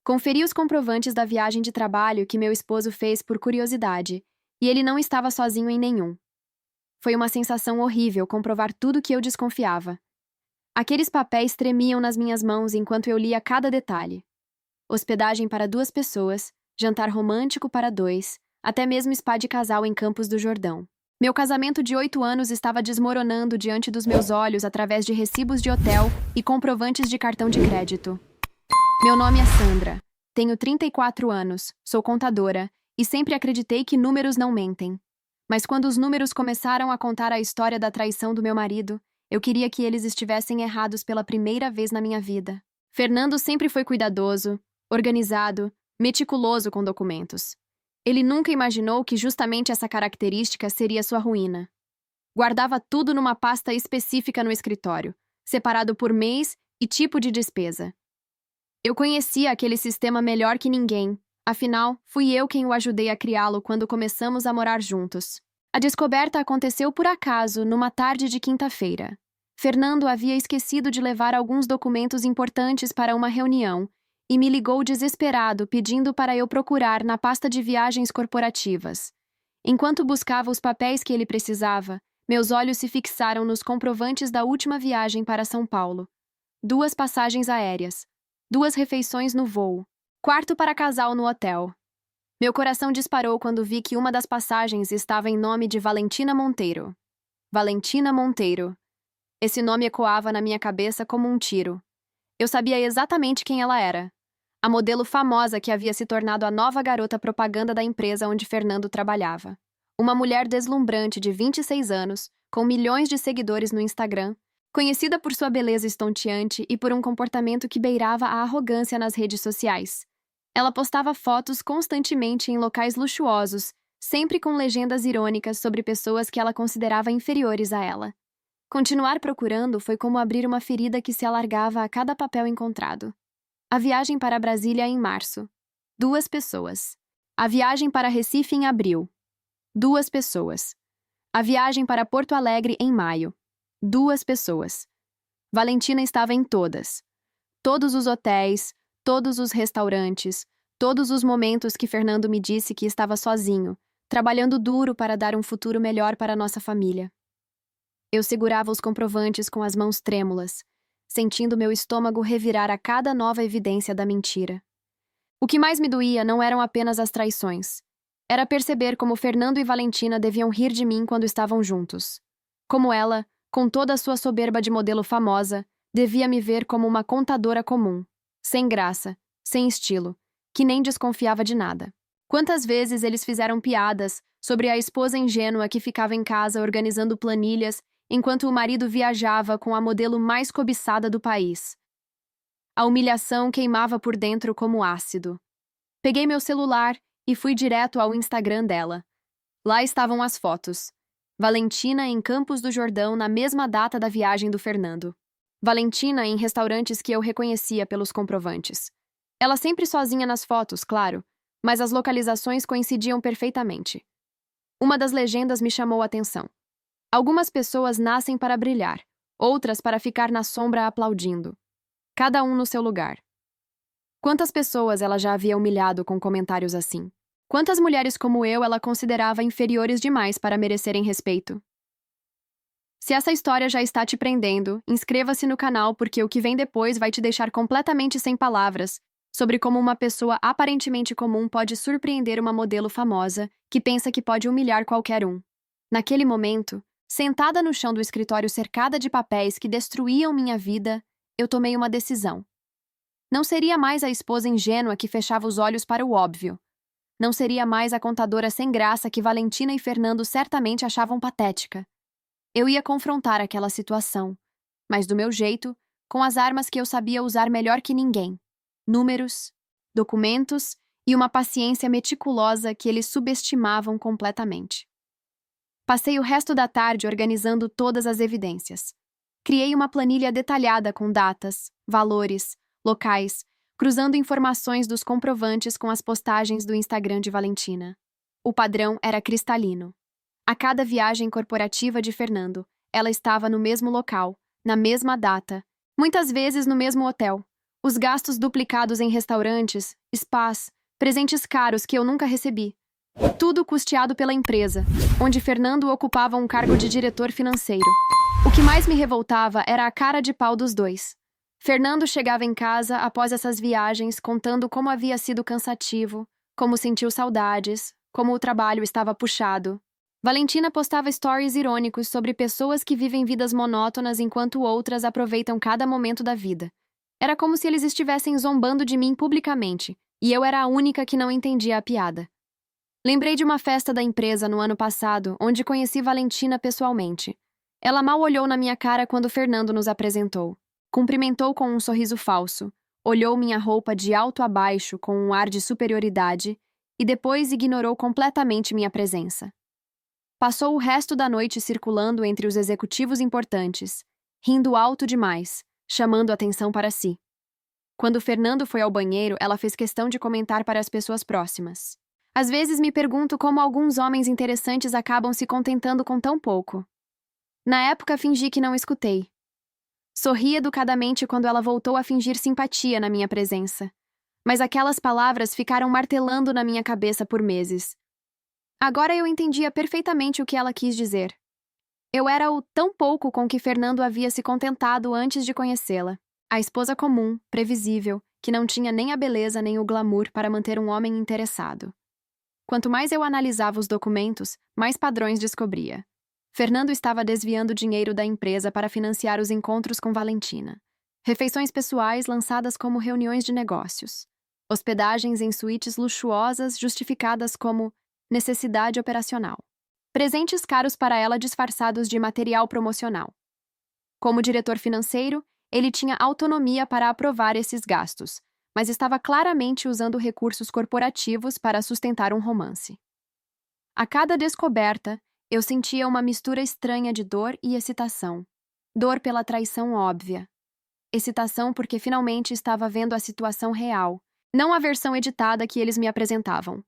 Conferi os comprovantes da viagem de trabalho que meu esposo fez por curiosidade, e ele não estava sozinho em nenhum. Foi uma sensação horrível comprovar tudo que eu desconfiava. Aqueles papéis tremiam nas minhas mãos enquanto eu lia cada detalhe. Hospedagem para 2 pessoas, jantar romântico para 2, até mesmo spa de casal em Campos do Jordão. Meu casamento de 8 anos estava desmoronando diante dos meus olhos através de recibos de hotel e comprovantes de cartão de crédito. Meu nome é Sandra. Tenho 34 anos, sou contadora e sempre acreditei que números não mentem. Mas quando os números começaram a contar a história da traição do meu marido, eu queria que eles estivessem errados pela primeira vez na minha vida. Fernando sempre foi cuidadoso, organizado, meticuloso com documentos. Ele nunca imaginou que justamente essa característica seria sua ruína. Guardava tudo numa pasta específica no escritório, separado por mês e tipo de despesa. Eu conhecia aquele sistema melhor que ninguém, afinal, fui eu quem o ajudei a criá-lo quando começamos a morar juntos. A descoberta aconteceu por acaso, numa tarde de quinta-feira. Fernando havia esquecido de levar alguns documentos importantes para uma reunião e me ligou desesperado pedindo para eu procurar na pasta de viagens corporativas. Enquanto buscava os papéis que ele precisava, meus olhos se fixaram nos comprovantes da última viagem para São Paulo. 2 passagens aéreas, 2 refeições no voo, quarto para casal no hotel. Meu coração disparou quando vi que uma das passagens estava em nome de Valentina Monteiro. Valentina Monteiro. Esse nome ecoava na minha cabeça como um tiro. Eu sabia exatamente quem ela era. A modelo famosa que havia se tornado a nova garota propaganda da empresa onde Fernando trabalhava. Uma mulher deslumbrante de 26 anos, com milhões de seguidores no Instagram, conhecida por sua beleza estonteante e por um comportamento que beirava a arrogância nas redes sociais. Ela postava fotos constantemente em locais luxuosos, sempre com legendas irônicas sobre pessoas que ela considerava inferiores a ela. Continuar procurando foi como abrir uma ferida que se alargava a cada papel encontrado. A viagem para Brasília em março. 2 pessoas. A viagem para Recife em abril. 2 pessoas. A viagem para Porto Alegre em maio. 2 pessoas. Valentina estava em todas. Todos os hotéis, todos os restaurantes, todos os momentos que Fernando me disse que estava sozinho, trabalhando duro para dar um futuro melhor para nossa família. Eu segurava os comprovantes com as mãos trêmulas, sentindo meu estômago revirar a cada nova evidência da mentira. O que mais me doía não eram apenas as traições. Era perceber como Fernando e Valentina deviam rir de mim quando estavam juntos. Como ela, com toda a sua soberba de modelo famosa, devia me ver como uma contadora comum, sem graça, sem estilo, que nem desconfiava de nada. Quantas vezes eles fizeram piadas sobre a esposa ingênua que ficava em casa organizando planilhas enquanto o marido viajava com a modelo mais cobiçada do país. A humilhação queimava por dentro como ácido. Peguei meu celular e fui direto ao Instagram dela. Lá estavam as fotos. Valentina em Campos do Jordão na mesma data da viagem do Fernando. Valentina em restaurantes que eu reconhecia pelos comprovantes. Ela sempre sozinha nas fotos, claro, mas as localizações coincidiam perfeitamente. Uma das legendas me chamou a atenção. Algumas pessoas nascem para brilhar, outras para ficar na sombra aplaudindo. Cada um no seu lugar. Quantas pessoas ela já havia humilhado com comentários assim? Quantas mulheres como eu ela considerava inferiores demais para merecerem respeito? Se essa história já está te prendendo, inscreva-se no canal porque o que vem depois vai te deixar completamente sem palavras sobre como uma pessoa aparentemente comum pode surpreender uma modelo famosa que pensa que pode humilhar qualquer um. Naquele momento, sentada no chão do escritório cercada de papéis que destruíam minha vida, eu tomei uma decisão. Não seria mais a esposa ingênua que fechava os olhos para o óbvio. Não seria mais a contadora sem graça que Valentina e Fernando certamente achavam patética. Eu ia confrontar aquela situação, mas do meu jeito, com as armas que eu sabia usar melhor que ninguém. Números, documentos e uma paciência meticulosa que eles subestimavam completamente. Passei o resto da tarde organizando todas as evidências. Criei uma planilha detalhada com datas, valores, locais, cruzando informações dos comprovantes com as postagens do Instagram de Valentina. O padrão era cristalino. A cada viagem corporativa de Fernando, ela estava no mesmo local, na mesma data, muitas vezes no mesmo hotel, Os gastos duplicados em restaurantes, spas, presentes caros que eu nunca recebi. Tudo custeado pela empresa, onde Fernando ocupava um cargo de diretor financeiro. O que mais me revoltava era a cara de pau dos dois. Fernando chegava em casa após essas viagens contando como havia sido cansativo, como sentiu saudades, como o trabalho estava puxado. Valentina postava stories irônicos sobre pessoas que vivem vidas monótonas enquanto outras aproveitam cada momento da vida. Era como se eles estivessem zombando de mim publicamente, e eu era a única que não entendia a piada. Lembrei de uma festa da empresa no ano passado, onde conheci Valentina pessoalmente. Ela mal olhou na minha cara quando Fernando nos apresentou. Cumprimentou com um sorriso falso, olhou minha roupa de alto a baixo com um ar de superioridade e depois ignorou completamente minha presença. Passou o resto da noite circulando entre os executivos importantes, rindo alto demais, chamando atenção para si. Quando Fernando foi ao banheiro, ela fez questão de comentar para as pessoas próximas. Às vezes me pergunto como alguns homens interessantes acabam se contentando com tão pouco. Na época fingi que não escutei. Sorri educadamente quando ela voltou a fingir simpatia na minha presença. Mas aquelas palavras ficaram martelando na minha cabeça por meses. Agora eu entendia perfeitamente o que ela quis dizer. Eu era o tão pouco com que Fernando havia se contentado antes de conhecê-la. A esposa comum, previsível, que não tinha nem a beleza nem o glamour para manter um homem interessado. Quanto mais eu analisava os documentos, mais padrões descobria. Fernando estava desviando dinheiro da empresa para financiar os encontros com Valentina. Refeições pessoais lançadas como reuniões de negócios. Hospedagens em suítes luxuosas justificadas como necessidade operacional. Presentes caros para ela disfarçados de material promocional. Como diretor financeiro, ele tinha autonomia para aprovar esses gastos, mas estava claramente usando recursos corporativos para sustentar um romance. A cada descoberta, eu sentia uma mistura estranha de dor e excitação. Dor pela traição óbvia. Excitação porque finalmente estava vendo a situação real, não a versão editada que eles me apresentavam.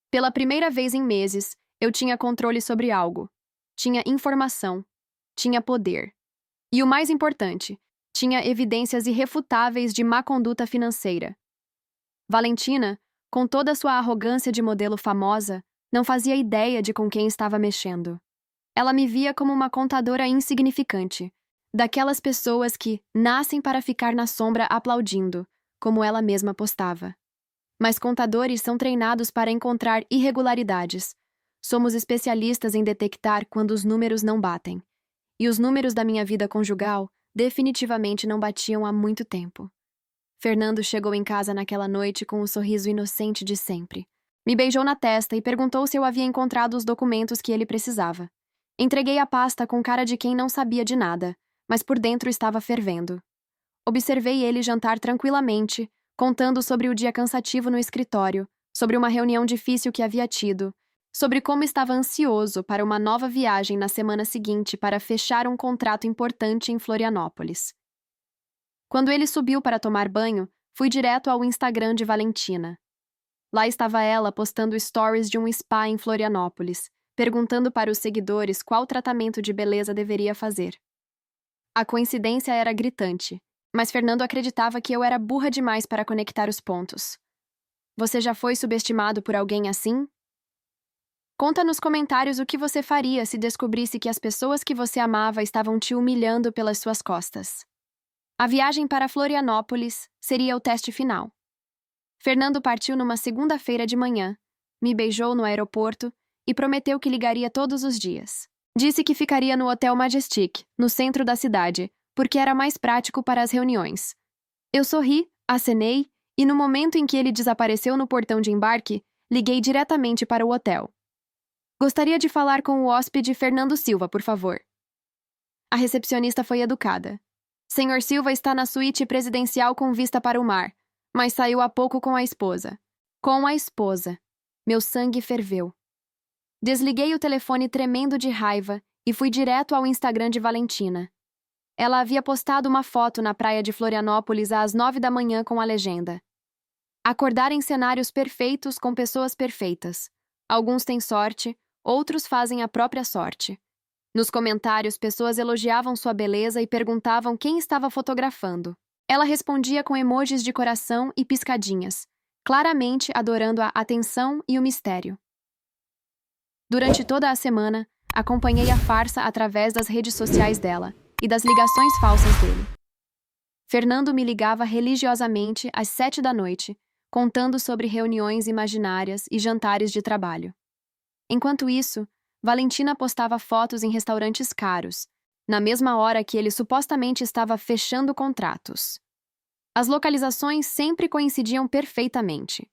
Pela primeira vez em meses, eu tinha controle sobre algo. Tinha informação. Tinha poder. E o mais importante, tinha evidências irrefutáveis de má conduta financeira. Valentina, com toda sua arrogância de modelo famosa, não fazia ideia de com quem estava mexendo. Ela me via como uma contadora insignificante, daquelas pessoas que nascem para ficar na sombra aplaudindo, como ela mesma postava. Mas contadores são treinados para encontrar irregularidades. Somos especialistas em detectar quando os números não batem. E os números da minha vida conjugal definitivamente não batiam há muito tempo. Fernando chegou em casa naquela noite com o sorriso inocente de sempre. Me beijou na testa e perguntou se eu havia encontrado os documentos que ele precisava. Entreguei a pasta com cara de quem não sabia de nada, mas por dentro estava fervendo. Observei ele jantar tranquilamente, contando sobre o dia cansativo no escritório, sobre uma reunião difícil que havia tido, sobre como estava ansioso para uma nova viagem na semana seguinte para fechar um contrato importante em Florianópolis. Quando ele subiu para tomar banho, fui direto ao Instagram de Valentina. Lá estava ela postando stories de um spa em Florianópolis, perguntando para os seguidores qual tratamento de beleza deveria fazer. A coincidência era gritante, mas Fernando acreditava que eu era burra demais para conectar os pontos. Você já foi subestimado por alguém assim? Conta nos comentários o que você faria se descobrisse que as pessoas que você amava estavam te humilhando pelas suas costas. A viagem para Florianópolis seria o teste final. Fernando partiu numa segunda-feira de manhã, me beijou no aeroporto e prometeu que ligaria todos os dias. Disse que ficaria no Hotel Majestic, no centro da cidade, porque era mais prático para as reuniões. Eu sorri, acenei e no momento em que ele desapareceu no portão de embarque, liguei diretamente para o hotel. Gostaria de falar com o hóspede Fernando Silva, por favor. A recepcionista foi educada. Senhor Silva está na suíte presidencial com vista para o mar, mas saiu há pouco com a esposa. Com a esposa. Meu sangue ferveu. Desliguei o telefone tremendo de raiva e fui direto ao Instagram de Valentina. Ela havia postado uma foto na praia de Florianópolis às 9 da manhã com a legenda: acordar em cenários perfeitos com pessoas perfeitas. Alguns têm sorte, outros fazem a própria sorte. Nos comentários, pessoas elogiavam sua beleza e perguntavam quem estava fotografando. Ela respondia com emojis de coração e piscadinhas, claramente adorando a atenção e o mistério. Durante toda a semana, acompanhei a farsa através das redes sociais dela e das ligações falsas dele. Fernando me ligava religiosamente às 7 da noite, contando sobre reuniões imaginárias e jantares de trabalho. Enquanto isso, Valentina postava fotos em restaurantes caros, na mesma hora que ele supostamente estava fechando contratos. As localizações sempre coincidiam perfeitamente.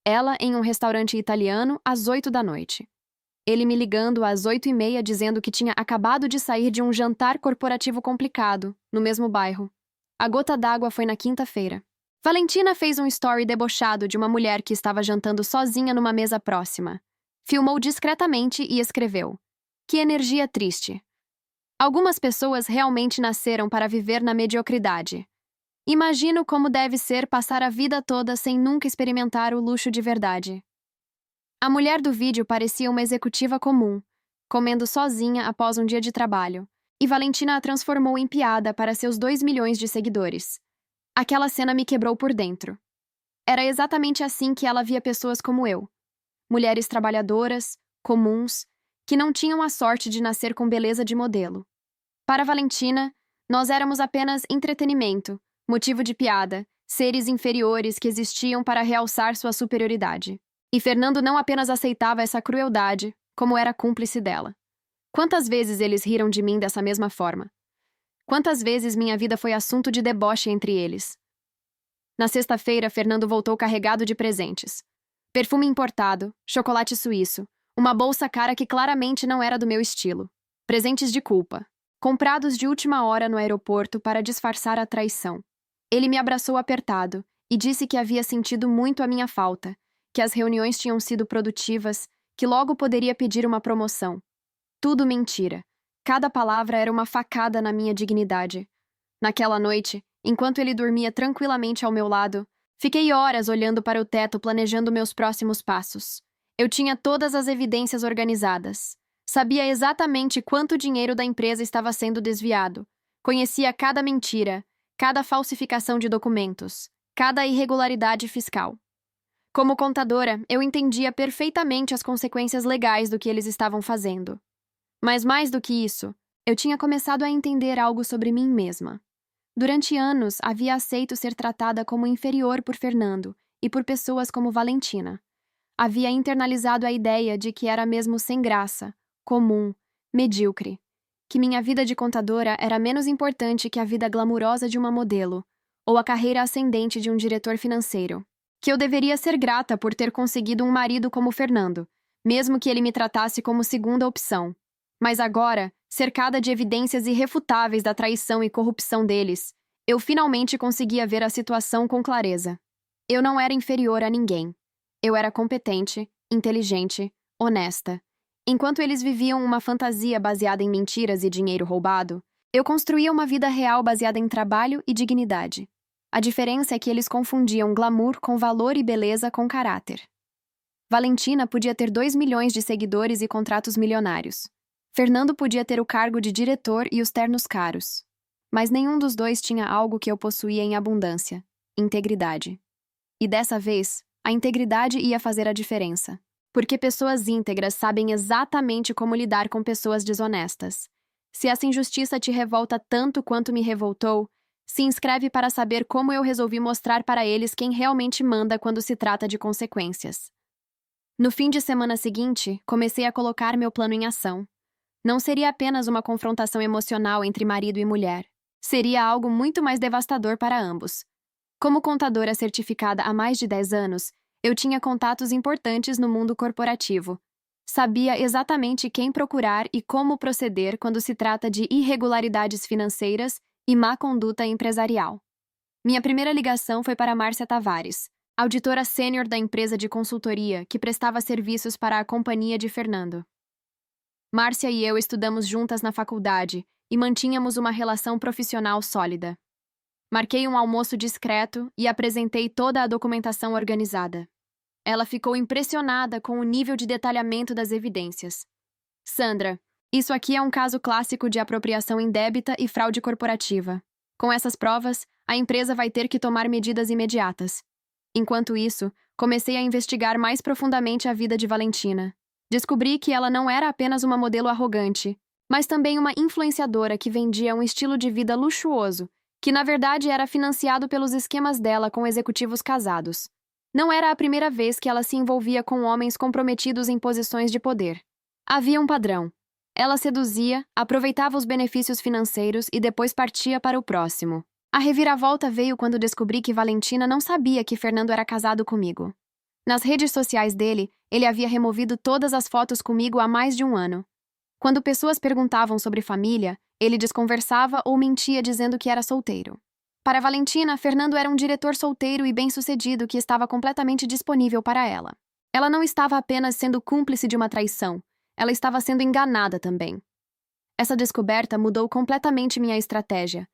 Ela em um restaurante italiano às 8 da noite. Ele me ligando às 8h30 dizendo que tinha acabado de sair de um jantar corporativo complicado, no mesmo bairro. A gota d'água foi na quinta-feira. Valentina fez um story debochado de uma mulher que estava jantando sozinha numa mesa próxima. Filmou discretamente e escreveu: "Que energia triste. Algumas pessoas realmente nasceram para viver na mediocridade. Imagino como deve ser passar a vida toda sem nunca experimentar o luxo de verdade." A mulher do vídeo parecia uma executiva comum, comendo sozinha após um dia de trabalho, e Valentina a transformou em piada para seus 2 milhões de seguidores. Aquela cena me quebrou por dentro. Era exatamente assim que ela via pessoas como eu. Mulheres trabalhadoras, comuns, que não tinham a sorte de nascer com beleza de modelo. Para Valentina, nós éramos apenas entretenimento, motivo de piada, seres inferiores que existiam para realçar sua superioridade. E Fernando não apenas aceitava essa crueldade, como era cúmplice dela. Quantas vezes eles riram de mim dessa mesma forma? Quantas vezes minha vida foi assunto de deboche entre eles? Na sexta-feira, Fernando voltou carregado de presentes. Perfume importado, chocolate suíço, uma bolsa cara que claramente não era do meu estilo. Presentes de culpa, comprados de última hora no aeroporto para disfarçar a traição. Ele me abraçou apertado e disse que havia sentido muito a minha falta, que as reuniões tinham sido produtivas, que logo poderia pedir uma promoção. Tudo mentira. Cada palavra era uma facada na minha dignidade. Naquela noite, enquanto ele dormia tranquilamente ao meu lado, fiquei horas olhando para o teto planejando meus próximos passos. Eu tinha todas as evidências organizadas. Sabia exatamente quanto dinheiro da empresa estava sendo desviado. Conhecia cada mentira, cada falsificação de documentos, cada irregularidade fiscal. Como contadora, eu entendia perfeitamente as consequências legais do que eles estavam fazendo. Mas mais do que isso, eu tinha começado a entender algo sobre mim mesma. Durante anos, havia aceito ser tratada como inferior por Fernando e por pessoas como Valentina. Havia internalizado a ideia de que era mesmo sem graça, comum, medíocre, que minha vida de contadora era menos importante que a vida glamurosa de uma modelo, ou a carreira ascendente de um diretor financeiro. Que eu deveria ser grata por ter conseguido um marido como Fernando, mesmo que ele me tratasse como segunda opção. Mas agora, cercada de evidências irrefutáveis da traição e corrupção deles, eu finalmente conseguia ver a situação com clareza. Eu não era inferior a ninguém. Eu era competente, inteligente, honesta. Enquanto eles viviam uma fantasia baseada em mentiras e dinheiro roubado, eu construía uma vida real baseada em trabalho e dignidade. A diferença é que eles confundiam glamour com valor e beleza com caráter. Valentina podia ter 2 milhões de seguidores e contratos milionários. Fernando podia ter o cargo de diretor e os ternos caros. Mas nenhum dos dois tinha algo que eu possuía em abundância: integridade. E dessa vez, a integridade ia fazer a diferença. Porque pessoas íntegras sabem exatamente como lidar com pessoas desonestas. Se essa injustiça te revolta tanto quanto me revoltou, se inscreve para saber como eu resolvi mostrar para eles quem realmente manda quando se trata de consequências. No fim de semana seguinte, comecei a colocar meu plano em ação. Não seria apenas uma confrontação emocional entre marido e mulher. Seria algo muito mais devastador para ambos. Como contadora certificada há mais de 10 anos, eu tinha contatos importantes no mundo corporativo. Sabia exatamente quem procurar e como proceder quando se trata de irregularidades financeiras e má conduta empresarial. Minha primeira ligação foi para Márcia Tavares, auditora sênior da empresa de consultoria que prestava serviços para a companhia de Fernando. Márcia e eu estudamos juntas na faculdade e mantínhamos uma relação profissional sólida. Marquei um almoço discreto e apresentei toda a documentação organizada. Ela ficou impressionada com o nível de detalhamento das evidências. Sandra, isso aqui é um caso clássico de apropriação indébita e fraude corporativa. Com essas provas, A empresa vai ter que tomar medidas imediatas. Enquanto isso, comecei a investigar mais profundamente a vida de Valentina. Descobri que ela não era apenas uma modelo arrogante, mas também uma influenciadora que vendia um estilo de vida luxuoso, que na verdade era financiado pelos esquemas dela com executivos casados. Não era a primeira vez que ela se envolvia com homens comprometidos em posições de poder. Havia um padrão. Ela seduzia, aproveitava os benefícios financeiros e depois partia para o próximo. A reviravolta veio quando descobri que Valentina não sabia que Fernando era casado comigo. Nas redes sociais dele, ele havia removido todas as fotos comigo há mais de um ano. Quando pessoas perguntavam sobre família, ele desconversava ou mentia dizendo que era solteiro. Para Valentina, Fernando era um diretor solteiro e bem-sucedido que estava completamente disponível para ela. Ela não estava apenas sendo cúmplice de uma traição, ela estava sendo enganada também. Essa descoberta mudou completamente minha estratégia.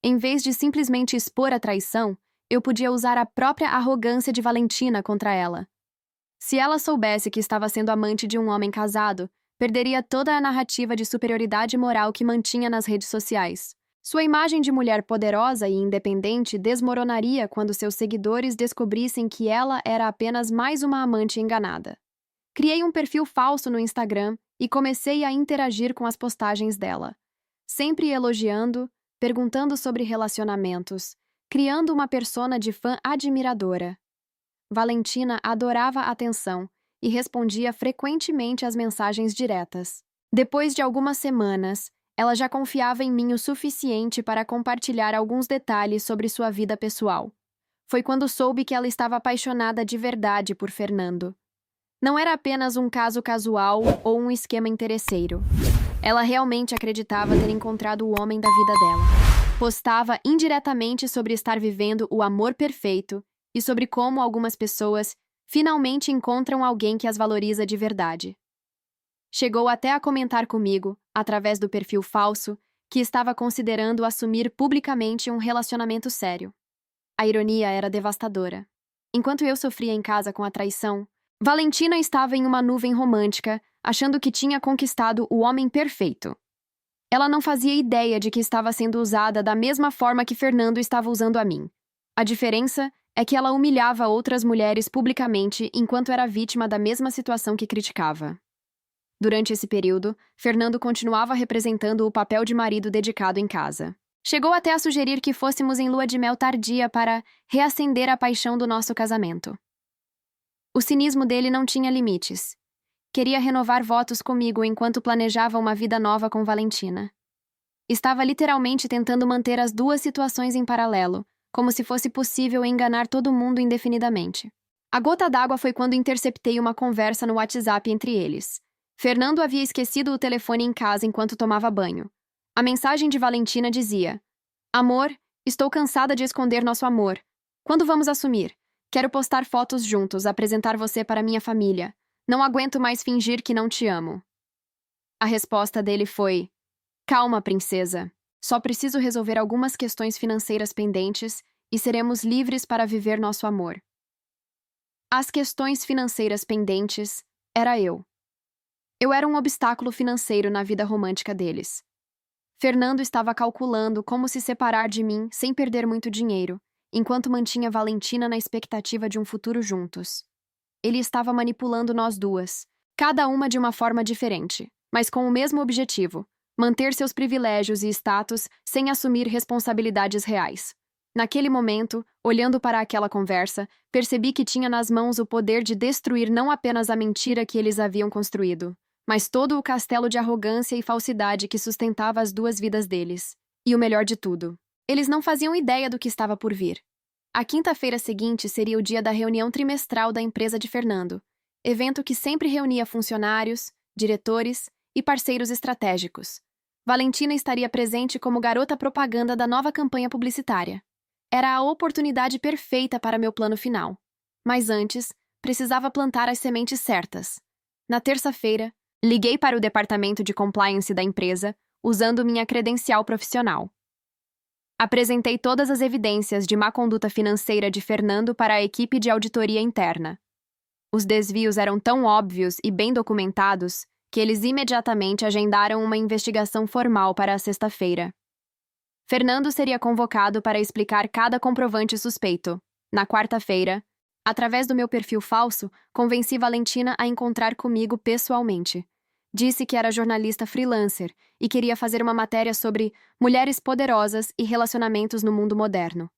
Em vez de simplesmente expor a traição, eu podia usar a própria arrogância de Valentina contra ela. Se ela soubesse que estava sendo amante de um homem casado, perderia toda a narrativa de superioridade moral que mantinha nas redes sociais. Sua imagem de mulher poderosa e independente desmoronaria quando seus seguidores descobrissem que ela era apenas mais uma amante enganada. Criei um perfil falso no Instagram e comecei a interagir com as postagens dela, sempre elogiando, perguntando sobre relacionamentos, criando uma persona de fã admiradora. Valentina adorava a atenção e respondia frequentemente às mensagens diretas. Depois de algumas semanas, ela já confiava em mim o suficiente para compartilhar alguns detalhes sobre sua vida pessoal. Foi quando soube que ela estava apaixonada de verdade por Fernando. Não era apenas um caso casual ou um esquema interesseiro. Ela realmente acreditava ter encontrado o homem da vida dela. Postava indiretamente sobre estar vivendo o amor perfeito e sobre como algumas pessoas finalmente encontram alguém que as valoriza de verdade. Chegou até a comentar comigo, através do perfil falso, que estava considerando assumir publicamente um relacionamento sério. A ironia era devastadora. Enquanto eu sofria em casa com a traição, Valentina estava em uma nuvem romântica, achando que tinha conquistado o homem perfeito. Ela não fazia ideia de que estava sendo usada da mesma forma que Fernando estava usando a mim. A diferença é que ela humilhava outras mulheres publicamente enquanto era vítima da mesma situação que criticava. Durante esse período, Fernando continuava representando o papel de marido dedicado em casa. Chegou até a sugerir que fôssemos em lua de mel tardia para reacender a paixão do nosso casamento. O cinismo dele não tinha limites. Queria renovar votos comigo enquanto planejava uma vida nova com Valentina. Estava literalmente tentando manter as duas situações em paralelo, como se fosse possível enganar todo mundo indefinidamente. A gota d'água foi quando interceptei uma conversa no WhatsApp entre eles. Fernando havia esquecido o telefone em casa enquanto tomava banho. A mensagem de Valentina dizia: Amor, estou cansada de esconder nosso amor. Quando vamos assumir? Quero postar fotos juntos, apresentar você para minha família. Não aguento mais fingir que não te amo. A resposta dele foi: Calma, princesa. Só preciso resolver algumas questões financeiras pendentes e seremos livres para viver nosso amor. As questões financeiras pendentes era eu. Eu era um obstáculo financeiro na vida romântica deles. Fernando estava calculando como se separar de mim sem perder muito dinheiro, enquanto mantinha Valentina na expectativa de um futuro juntos. Ele estava manipulando nós duas, cada uma de uma forma diferente, mas com o mesmo objetivo: manter seus privilégios e status sem assumir responsabilidades reais. Naquele momento, olhando para aquela conversa, percebi que tinha nas mãos o poder de destruir não apenas a mentira que eles haviam construído, mas todo o castelo de arrogância e falsidade que sustentava as duas vidas deles. E o melhor de tudo, eles não faziam ideia do que estava por vir. A quinta-feira seguinte seria o dia da reunião trimestral da empresa de Fernando, evento que sempre reunia funcionários, diretores e parceiros estratégicos. Valentina estaria presente como garota propaganda da nova campanha publicitária. Era a oportunidade perfeita para meu plano final. Mas antes, precisava plantar as sementes certas. Na terça-feira, liguei para o departamento de compliance da empresa, usando minha credencial profissional. Apresentei todas as evidências de má conduta financeira de Fernando para a equipe de auditoria interna. Os desvios eram tão óbvios e bem documentados que eles imediatamente agendaram uma investigação formal para a sexta-feira. Fernando seria convocado para explicar cada comprovante suspeito. Na quarta-feira, através do meu perfil falso, convenci Valentina a encontrar comigo pessoalmente. Disse que era jornalista freelancer e queria fazer uma matéria sobre mulheres poderosas e relacionamentos no mundo moderno.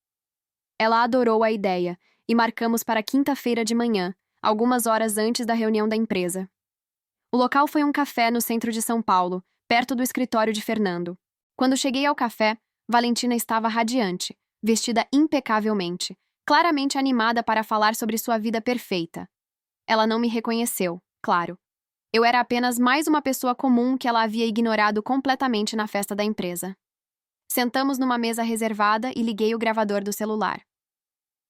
Ela adorou a ideia e marcamos para quinta-feira de manhã, algumas horas antes da reunião da empresa. O local foi um café no centro de São Paulo, perto do escritório de Fernando. Quando cheguei ao café, Valentina estava radiante, vestida impecavelmente, claramente animada para falar sobre sua vida perfeita. Ela não me reconheceu, claro. Eu era apenas mais uma pessoa comum que ela havia ignorado completamente na festa da empresa. Sentamos numa mesa reservada e liguei o gravador do celular.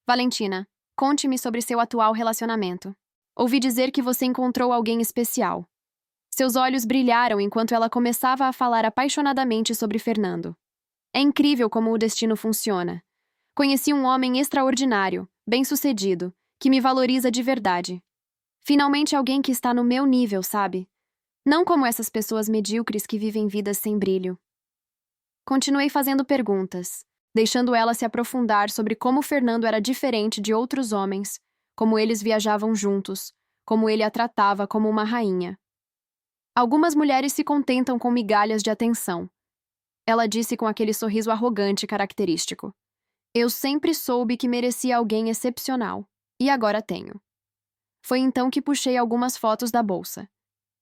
Valentina, conte-me sobre seu atual relacionamento. Ouvi dizer que você encontrou alguém especial. Seus olhos brilharam enquanto ela começava a falar apaixonadamente sobre Fernando. É incrível como o destino funciona. Conheci um homem extraordinário, bem-sucedido, que me valoriza de verdade. Finalmente alguém que está no meu nível, sabe? Não como essas pessoas medíocres que vivem vidas sem brilho. Continuei fazendo perguntas, deixando ela se aprofundar sobre como Fernando era diferente de outros homens, como eles viajavam juntos, como ele a tratava como uma rainha. Algumas mulheres se contentam com migalhas de atenção. Ela disse com aquele sorriso arrogante característico. Eu sempre soube que merecia alguém excepcional, e agora tenho. Foi então que puxei algumas fotos da bolsa.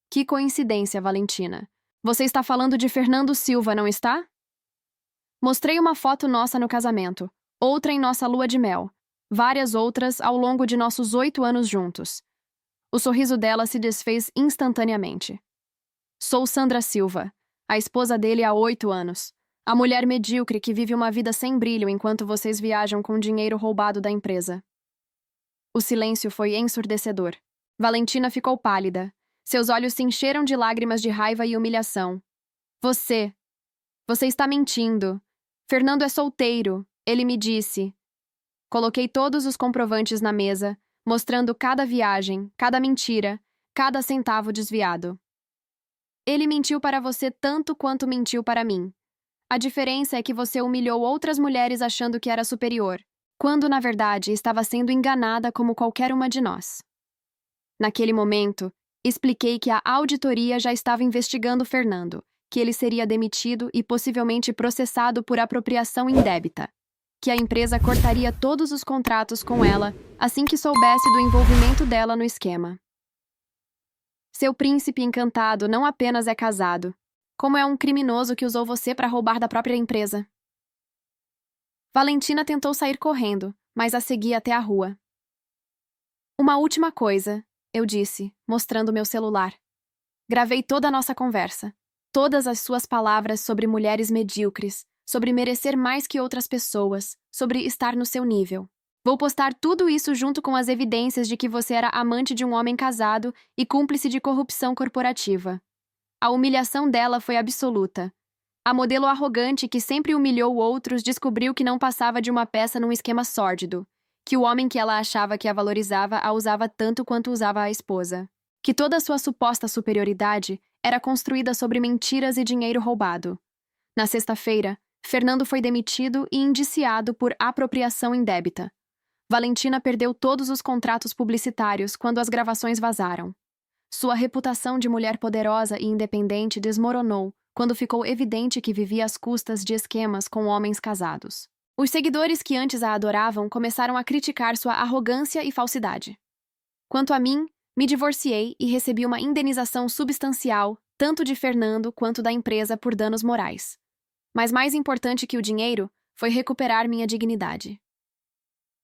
Que coincidência, Valentina. Você está falando de Fernando Silva, não está? Mostrei uma foto nossa no casamento, outra em nossa lua de mel, várias outras ao longo de nossos 8 anos juntos. O sorriso dela se desfez instantaneamente. Sou Sandra Silva, a esposa dele há 8 anos. A mulher medíocre que vive uma vida sem brilho enquanto vocês viajam com dinheiro roubado da empresa. O silêncio foi ensurdecedor. Valentina ficou pálida. Seus olhos se encheram de lágrimas de raiva e humilhação. Você está mentindo. Fernando é solteiro, ele me disse. Coloquei todos os comprovantes na mesa, mostrando cada viagem, cada mentira, cada centavo desviado. Ele mentiu para você tanto quanto mentiu para mim. A diferença é que você humilhou outras mulheres achando que era superior, quando, na verdade, estava sendo enganada como qualquer uma de nós. Naquele momento, expliquei que a auditoria já estava investigando Fernando, que ele seria demitido e possivelmente processado por apropriação indébita, que a empresa cortaria todos os contratos com ela assim que soubesse do envolvimento dela no esquema. Seu príncipe encantado não apenas é casado, como é um criminoso que usou você para roubar da própria empresa. Valentina tentou sair correndo, mas a segui até a rua. Uma última coisa, eu disse, mostrando meu celular. Gravei toda a nossa conversa. Todas as suas palavras sobre mulheres medíocres, sobre merecer mais que outras pessoas, sobre estar no seu nível. Vou postar tudo isso junto com as evidências de que você era amante de um homem casado e cúmplice de corrupção corporativa. A humilhação dela foi absoluta. A modelo arrogante que sempre humilhou outros descobriu que não passava de uma peça num esquema sórdido, que o homem que ela achava que a valorizava a usava tanto quanto usava a esposa, que toda a sua suposta superioridade era construída sobre mentiras e dinheiro roubado. Na sexta-feira, Fernando foi demitido e indiciado por apropriação indébita. Valentina perdeu todos os contratos publicitários quando as gravações vazaram. Sua reputação de mulher poderosa e independente desmoronou quando ficou evidente que vivia às custas de esquemas com homens casados. Os seguidores que antes a adoravam começaram a criticar sua arrogância e falsidade. Quanto a mim, me divorciei e recebi uma indenização substancial, tanto de Fernando quanto da empresa por danos morais. Mas mais importante que o dinheiro foi recuperar minha dignidade.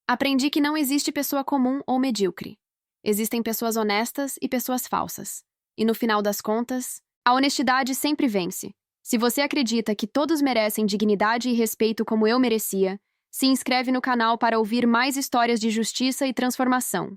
Aprendi que não existe pessoa comum ou medíocre. Existem pessoas honestas e pessoas falsas. E no final das contas, a honestidade sempre vence. Se você acredita que todos merecem dignidade e respeito como eu merecia, se inscreve no canal para ouvir mais histórias de justiça e transformação.